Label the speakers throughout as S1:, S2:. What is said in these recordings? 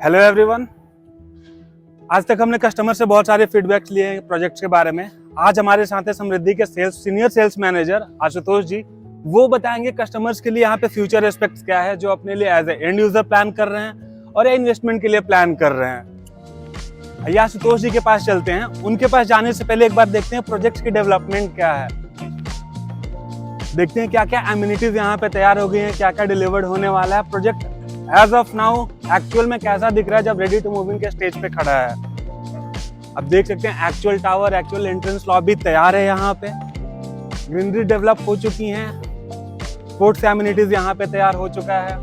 S1: Hello everyone. आज तक हमने कस्टमर से बहुत सारे फीडबैक्स लिए हैं प्रोजेक्ट्स के बारे में। आज हमारे साथ है समृद्धि के सीनियर सेल्स मैनेजर आशुतोष जी। वो बताएंगे कस्टमर्स के लिए यहाँ पे फ्यूचर एस्पेक्ट्स क्या है, जो अपने लिए as a end user plan कर रहे हैं और इन्वेस्टमेंट के लिए प्लान कर रहे हैं। ये आशुतोष जी के पास चलते हैं। उनके पास जाने से पहले एक बार देखते हैं प्रोजेक्ट्स की डेवलपमेंट क्या है। देखते हैं क्या क्या एमिनिटीज यहाँ पे तैयार हो गई हैं, क्या क्या डिलीवर्ड होने वाला है। Project as of now actual में कैसा दिख रहा है जब रेडी टू मूव इन के स्टेज पे खड़ा है। अब देख सकते हैं actual tower, actual entrance lobby तैयार है। यहाँ पे ग्रीनरी डेवलप हो चुकी हैं, स्पोर्ट्स एमिनिटीज यहाँ पे तैयार हो चुका है।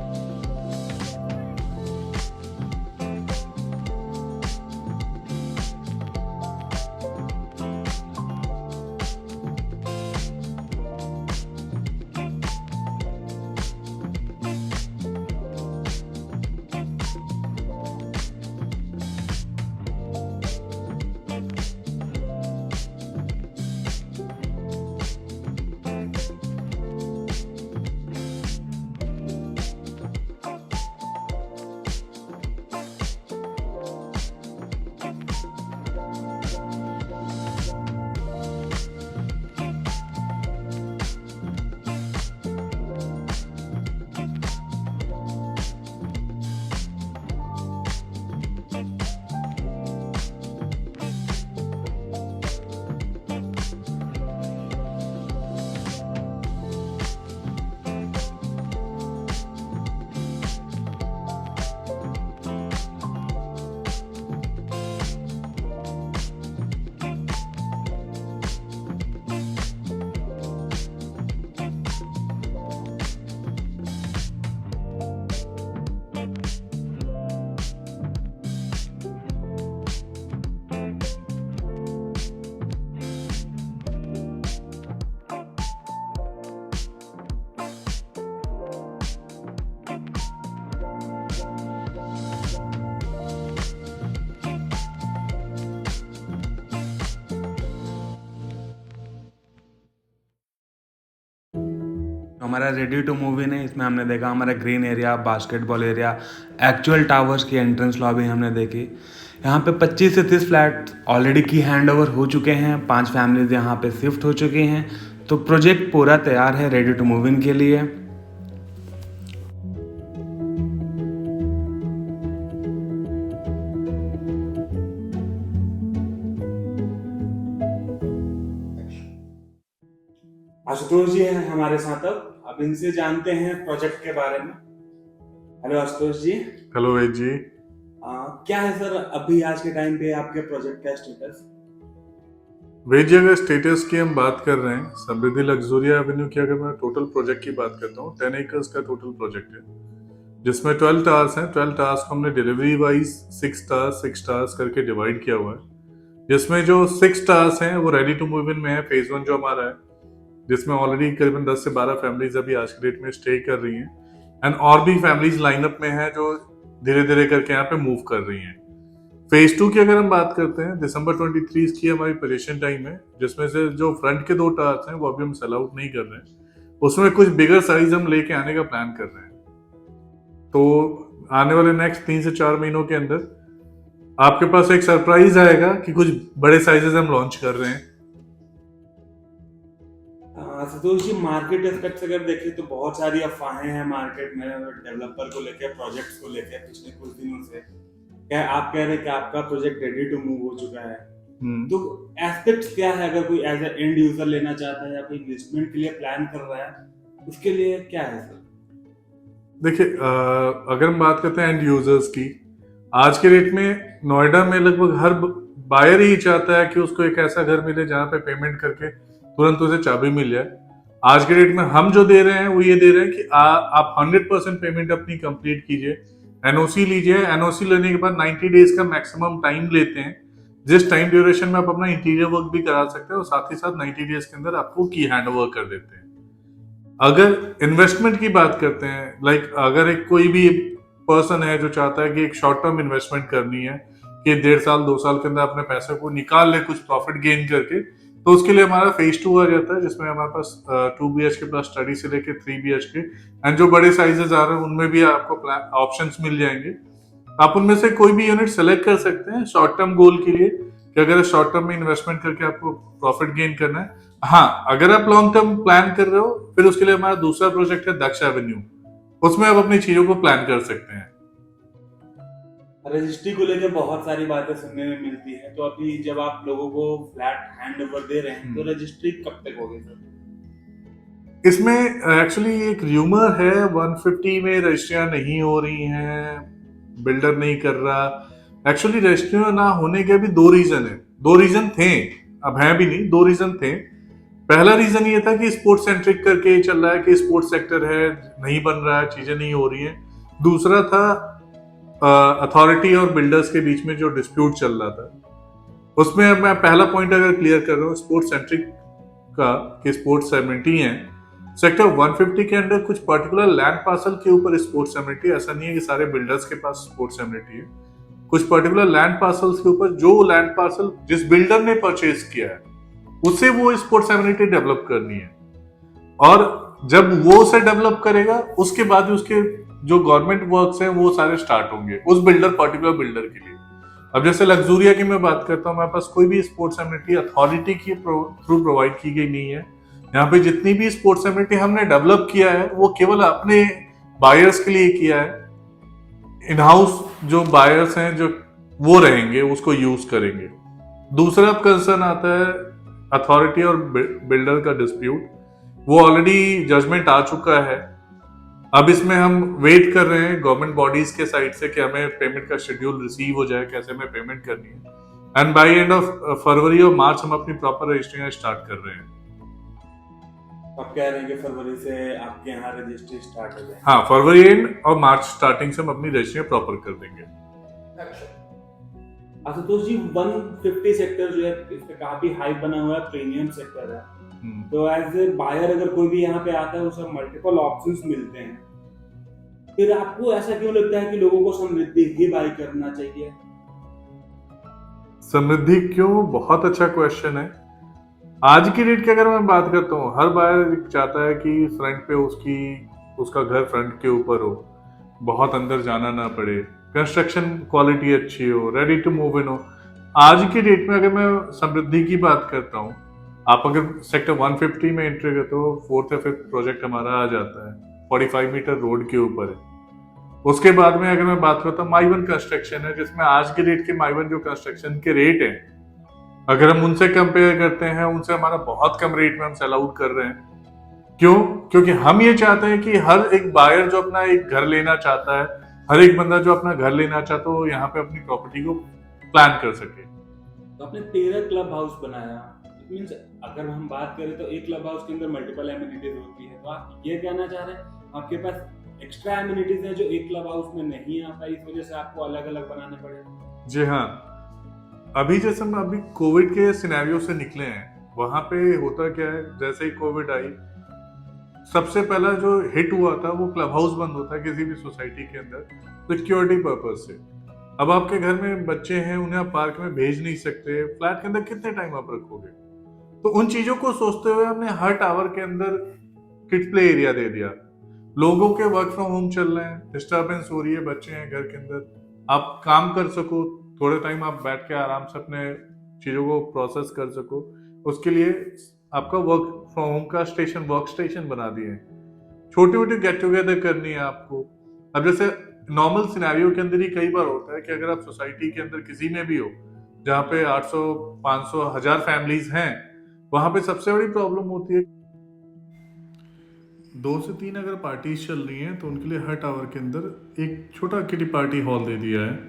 S1: हमारा रेडी टू मूव इन है। इसमें हमने देखा हमारा green area, basketball area, actual towers की एंट्रेंस लॉबी हमने देखी। यहाँ पे 25 से 30 फ्लैट ऑलरेडी की हैंड ओवर हो चुके हैं। 5 फैमिलीज यहाँ पे शिफ्ट हो चुकी हैं। तो प्रोजेक्ट पूरा तैयार है रेडी टू मूव इन के लिए। आशुतोष जी हैं हमारे साथ। अब इनसे जानते हैं प्रोजेक्ट के बारे में। हेलो आशुतोष जी।
S2: हेलो वेद जी।
S1: क्या है सर अभी आज के टाइम पे आपके प्रोजेक्ट का स्टेटस?
S2: वेद जी, अगर स्टेटस की हम बात कर रहे हैं, समृद्धि लग्जोरिया एवेन्यू की अगर मैं टोटल प्रोजेक्ट की बात करता हूँ, 10 एकर्स का टोटल प्रोजेक्ट है, जिसमें 12 टावर्स हैं। 12 टावर्स को हमने डिलीवरी वाइज 6 टावर्स करके डिवाइड किया हुआ है, जिसमें जो 6 टावर्स हैं वो रेडी टू मूव इन में है। फेज 1 जो हमारा है, जिसमें ऑलरेडी करीबन 10 से 12 फैमिलीज अभी आज के डेट में स्टे कर रही हैं, एंड और भी फैमिलीज लाइनअप में है जो धीरे धीरे करके यहाँ पे मूव कर रही हैं। फेज 2 की अगर हम बात करते हैं, दिसंबर 23 की हमारी पोजीशन टाइम है, जिसमें से जो फ्रंट के 2 टावर्स हैं वो अभी हम सेल आउट नहीं कर रहे हैं। उसमें कुछ बिगर साइज हम लेके आने का प्लान कर रहे हैं। तो आने वाले नेक्स्ट 3 से 4 महीनों के अंदर आपके पास एक सरप्राइज आएगा कि कुछ बड़े साइजेस हम लॉन्च कर रहे हैं।
S1: आशुतोष जी, मार्केट एस्पेक्ट अगर देखें तो बहुत सारी अफवाहें हैं मार्केट में डेवलपर को लेके, प्रोजेक्ट्स को लेके। पिछले कुछ दिनों से क्या आप कह रहे हैं कि आपका प्रोजेक्ट रेडी टू मूव हो चुका है, तो एस्पेक्ट्स क्या है? अगर कोई एज ए एंड यूजर लेना चाहता है या कोई इन्वेस्टमेंट के लिए प्लान कर रहा है, उसके लिए क्या है सर?
S2: देखिए, अगर हम बात करते हैं एंड यूजर्स की, आज के डेट में नोएडा में लगभग हर बायर ही चाहता है कि उसको एक ऐसा घर मिले जहां पे पेमेंट करके तुरंत उसे चाबी मिल जाए। आज के डेट में हम जो दे रहे हैं वो ये दे रहे हैं कि आप 100% पेमेंट अपनी कंप्लीट कीजिए, एनओसी लीजिए। एनओसी लेने के बाद 90 डेज का मैक्सिमम टाइम लेते हैं, जिस टाइम ड्यूरेशन में आप अपना इंटीरियर वर्क भी करा सकते हैं और साथ ही साथ 90 डेज के अंदर आपको की हैंड ओवर कर देते हैं। अगर इन्वेस्टमेंट की बात करते हैं, लाइक अगर एक कोई भी पर्सन है जो चाहता है कि एक शॉर्ट टर्म इन्वेस्टमेंट करनी है कि 1.5 साल 2 साल के अंदर अपने पैसे को निकाल ले कुछ प्रॉफिट गेन करके, तो उसके लिए हमारा फेज 2 आ जाता है, जिसमें हमारे पास 2 BHK प्लस स्टडी से लेके 3 BHK एंड जो बड़े साइजेस आ रहे हैं उनमें भी आपको ऑप्शंस मिल जाएंगे। आप उनमें से कोई भी यूनिट सेलेक्ट कर सकते हैं शॉर्ट टर्म गोल के लिए, कि अगर शॉर्ट टर्म में इन्वेस्टमेंट करके आपको प्रॉफिट गेन करना है। हाँ, अगर आप लॉन्ग टर्म प्लान कर रहे हो, फिर उसके लिए हमारा दूसरा प्रोजेक्ट है दक्ष एवेन्यू, उसमें आप अपनी चीजों को प्लान कर सकते हैं।
S1: रजिस्ट्री को लेकर बहुत सारी बातें सुनने में मिलती है, तो अभी जब आप लोगों को फ्लैट हैंड ओवर दे रहे हैं तो रजिस्ट्री कब तक होगी सर?
S2: इसमें एक्चुअली एक र्यूमर है 150 में रजिस्ट्रियां नहीं हो रही हैं, बिल्डर नहीं कर रहा। एक्चुअली रजिस्ट्रियां ना होने के भी दो रीजन है, दो रीजन थे, अब हैं भी नहीं, दो रीजन थे। पहला रीजन ये था कि स्पोर्ट्स सेंट्रिक करके चल रहा है कि स्पोर्ट्स सेक्टर है, नहीं बन रहा है, चीजें नहीं हो रही हैं। दूसरा था अथॉरिटी और बिल्डर्स के बीच में जो डिस्प्यूट चल रहा था, उसमें अब मैं पहला पॉइंट अगर क्लियर कर रहा हूँ स्पोर्ट्स सेंट्रिक का, कि स्पोर्ट्स एमिनिटी है सेक्टर 150 के अंदर कुछ पर्टिकुलर लैंड पार्सल के ऊपर स्पोर्ट्स एमिनिटी, ऐसा नहीं है कि सारे बिल्डर्स के पास स्पोर्ट्स एमिनिटी है। कुछ पर्टिकुलर लैंड पार्सल्स के ऊपर जो लैंड पार्सल जिस बिल्डर ने परचेज किया है उससे वो स्पोर्ट्स एमिनिटी डेवलप करनी है, और जब वो उसे डेवलप करेगा उसके बाद उसके जो गवर्नमेंट वर्क्स हैं वो सारे स्टार्ट होंगे उस पर्टिकुलर बिल्डर के लिए। अब जैसे लग्जूरिया की मैं बात करता हूँ, हमारे पास कोई भी स्पोर्ट्स एमिनिटी अथॉरिटी के थ्रू प्रोवाइड की गई नहीं है। यहाँ पे जितनी भी स्पोर्ट्स एमिनिटी हमने डेवलप किया है वो केवल अपने बायर्स के लिए किया है। इन हाउस जो बायर्स हैं जो वो रहेंगे उसको यूज करेंगे। दूसरा कंसर्न आता है अथॉरिटी और बिल्डर का डिस्प्यूट, वो ऑलरेडी जजमेंट आ चुका है। अब इसमें हम वेट कर रहे हैं गवर्नमेंट बॉडीज के साइड से कि हमें पेमेंट का शेड्यूल रिसीव हो जाए, कैसे हमें पेमेंट करनी है, एंड बाय एंड ऑफ फरवरी और मार्च हम अपनी प्रॉपर रजिस्ट्रिंग स्टार्ट कर रहे हैं।
S1: आप कह रहे हैं कि फरवरी से आपके यहाँ रजिस्ट्री स्टार्ट हो जाए?
S2: हाँ, फरवरी एंड और मार्च स्टार्टिंग से हम अपनी रजिस्ट्री प्रॉपर कर देंगे।
S1: आशुतोष जी, 150 सेक्टर जो है इस पे काफी हाई बना हुआ है, प्रीमियम सेक्टर है, तो एज ए बायर अगर कोई भी यहाँ पे आता है उसे मल्टीपल ऑप्शंस मिलते हैं, फिर आपको ऐसा क्यों लगता है कि लोगों को समृद्धि ही बाय करना चाहिए?
S2: समृद्धि क्यों? बहुत अच्छा क्वेश्चन है। आज की डेट की अगर मैं बात करता हूँ, हर बायर चाहता है कि फ्रंट पे उसका घर फ्रंट के ऊपर हो, बहुत अंदर जाना ना पड़े, कंस्ट्रक्शन क्वालिटी अच्छी हो, रेडी टू मूव इन हो। आज की डेट में अगर मैं समृद्धि की बात करता हूँ, आप अगर सेक्टर 150 में एंट्री करते हो, 4th या 5th प्रोजेक्ट हमारा आ जाता है, 45 मीटर रोड के ऊपर है। उसके बाद में अगर मैं बात करता हूँ माइवन कंस्ट्रक्शन है, जिसमें आज की डेट के माइवन जो कंस्ट्रक्शन के रेट है अगर हम उनसे कंपेयर करते हैं, उनसे हमारा बहुत कम रेट में हम सेल आउट कर रहे हैं। क्यों? क्योंकि हम ये चाहते हैं कि हर एक बायर जो अपना एक घर लेना चाहता है, हर एक बंदा जो अपना घर लेना चाहता है, वो यहाँ पे अपनी प्रॉपर्टी को प्लान कर सके।
S1: तो आपने 13 क्लब हाउस बनाया, मींस अगर हम बात करें तो एक क्लब हाउस के अंदर मल्टीपल एमिनिटीज होती है, तो आप ये कहना चाह रहे हैं आपके पास एक्स्ट्रा एमिनिटीज हैं जो एक क्लब हाउस में नहीं आता, इस वजह से आपको अलग अलग बनाने पड़े?
S2: जी हाँ, अभी जैसे हम अभी कोविड के सिनेरियो से निकले हैं, वहां पे होता क्या है, जैसे ही कोविड आई सबसे पहला जो हिट हुआ था वो क्लब हाउस बंद होता है किसी भी सोसाइटी के अंदर सिक्योरिटी पर्पज से। अब आपके घर में बच्चे हैं, उन्हें आप पार्क में भेज नहीं सकते, फ्लैट के अंदर कितने टाइम आप रखोगे, तो उन चीजों को सोचते हुए हमने हर टावर के अंदर किड्स प्ले एरिया दे दिया। लोगों के वर्क फ्रॉम होम चल रहे हैं, डिस्टर्बेंस हो रही है, बच्चे हैं घर के अंदर, आप काम कर सको, थोड़े टाइम आप बैठ के आराम से अपने चीजों को प्रोसेस कर सको, उसके लिए आपका वर्क फ्रॉम होम का वर्क स्टेशन बना दिए। छोटी मोटी गेट टुगेदर करनी है आपको। अब जैसे नॉर्मल सिनेरियो के अंदर ही कई बार होता है कि अगर आप सोसाइटी के अंदर किसी में भी हो जहाँ पे 800, 500, 1000 फैमिलीज हैं, वहां पे सबसे बड़ी प्रॉब्लम होती है 2 से 3 अगर पार्टीज चल रही हैं तो उनके लिए हर टावर के अंदर एक छोटा किटी पार्टी हॉल दे दिया है।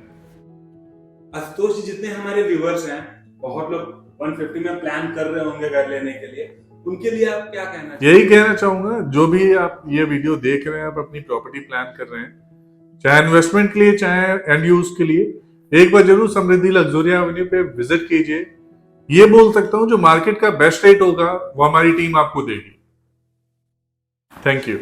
S1: आशुतोष जी, जितने हमारे व्यूअर्स हैं, बहुत लोग 150 में प्लान कर रहे होंगे घर लेने के लिए, उनके लिए आप क्या कहना चाहिए?
S2: यही कहना चाहूंगा, जो भी आप ये वीडियो देख रहे हैं, आप अपनी प्रॉपर्टी प्लान कर रहे हैं, चाहे इन्वेस्टमेंट के लिए चाहे एंड यूज के लिए, एक बार जरूर समृद्धि लग्जूरिया एवेन्यू पे विजिट कीजिए। ये बोल सकता हूं जो मार्केट का बेस्ट रेट होगा वो हमारी टीम आपको देगी। Thank you.